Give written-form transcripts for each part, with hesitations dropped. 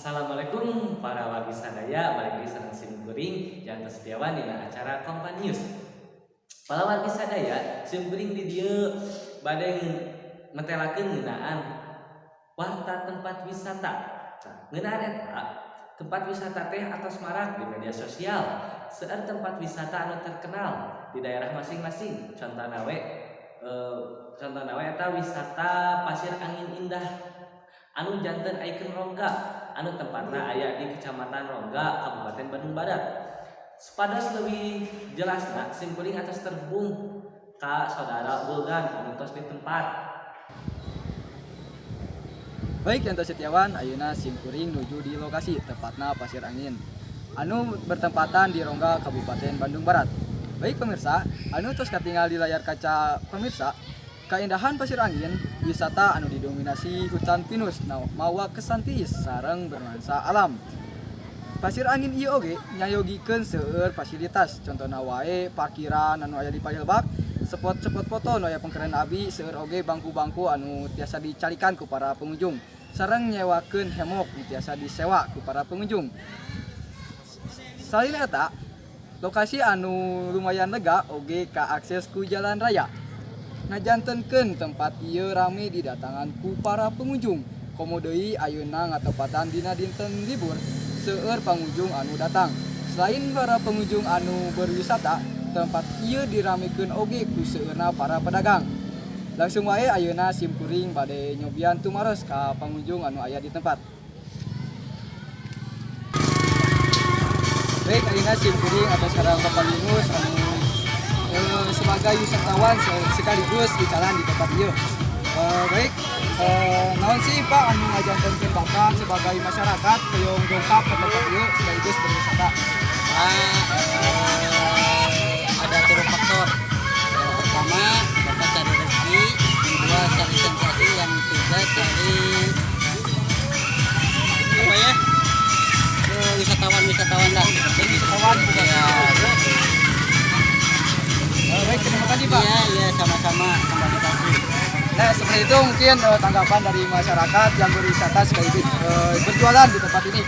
Assalamualaikum para wargi sadaya, balik lagi sareng simkuring jangan setiawan dina acara Kompas News. Para wargi sadaya, simkuring di dieu bade ngetelakeun ngeunaan warta tempat wisata. Ngeunaan eta tempat wisata teh atos marak di media sosial. Seueur tempat wisata anu terkenal di daerah masing-masing. Contohna we eta wisata Pasir Angin Indah anu janten ikoon Rongga anu tempatna aya di Kecamatan Rongga, Kabupaten Bandung Barat. Sepadas lebih jelasna simkuring atas terhubung ka saudara Bulgan anu tos di tempat. Baik yang setiawan, ayeuna simkuring nuju di lokasi tepatna Pasir Angin anu bertempatan di Rongga, Kabupaten Bandung Barat. Baik pemirsa, anu tos katinggal di layar kaca pemirsa, keindahan Pasir Angin wisata anu didominasi hutan pinus mawa kesan tiis sareng bernuansa alam. Pasir Angin ieu oge nyayogikeun seueur fasilitas, contohna wae parkiran anu aya di Palilbak, spot-spot foto anu aya pengkeren abi, seueur oge bangku-bangku anu tiasa dicarikan ku para pengunjung, sareng nyewakeun hemok nu tiasa disewa ku para pengunjung. Salin eta, lokasi anu lumayan lega oge kaakses ku jalan raya. Ngajantenkeun tempat ieu rame didatangan ku para pengunjung. Komo deui ayeuna ngatepatan dina dinten libur seueur pengunjung anu datang. Selain para pengunjung anu berwisata, tempat ieu diramekeun oge ku seueurna para pedagang. Langsung wae ayeuna simkuring bade nyobian tumaros ka pengunjung anu aya di tempat. Baik, ayeuna simkuring atas sareng Kompas News anu sebagai wisatawan sekaligus di jalan di tempat ieu. Baik, naon sih Pak anu ngajantenkeun Bapak sebagai masyarakat hoyong dongkap ke tempat ieu sekaligus berwisata? Ada tiga faktor. Yang pertama, Bapak cari rezeki, yang kedua cari sensasi, yang ketiga cari apa ya? Wisatawan lah. Wisatawan juga. Ya. Baik, terima kasih Pak. Iya, sama-sama, kembali kasih. Nah, seperti itu mungkin tanggapan dari masyarakat yang berwisata sekaligus berjualan di tempat ini.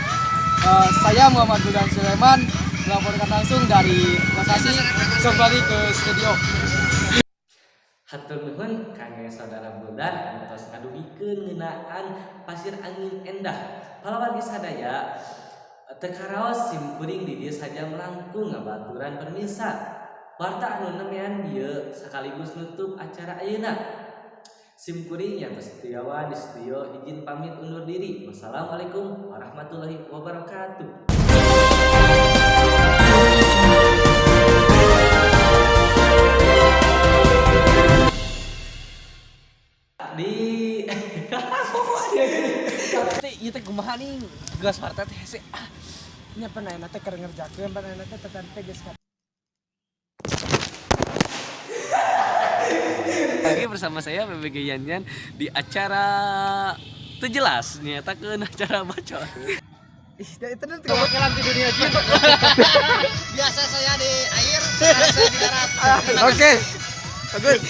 Saya Muhammad Bulgan Sulaiman melaporkan langsung dari lokasi kembali ke studio. Hatur nuhun kangge saudara Buldan anu tos ngadugikeun ngeunaan Pasir Angin Endah. Para wargi sadaya, teu karaos simkuring di dieu saja melangkung ngabaturan permisa. Warta anu nemean dieu sekaligus nutup acara ayeuna. Simkuring yang setiawan di studio izin pamit undur diri. Wassalamualaikum warahmatullahi wabarakatuh. Ieu teh kumaha nih? Geus warta teh hese. Nya panaena teh keur ngerjakeun, panaena teh tekan teh geus Lagi bersama saya PBG Yanyan di acara terjelas nyatakeun acara bacot. itu nanti kewakilan di dunia jin. Biasa saya di air, sekarang saya di darat. Oke. Bagus.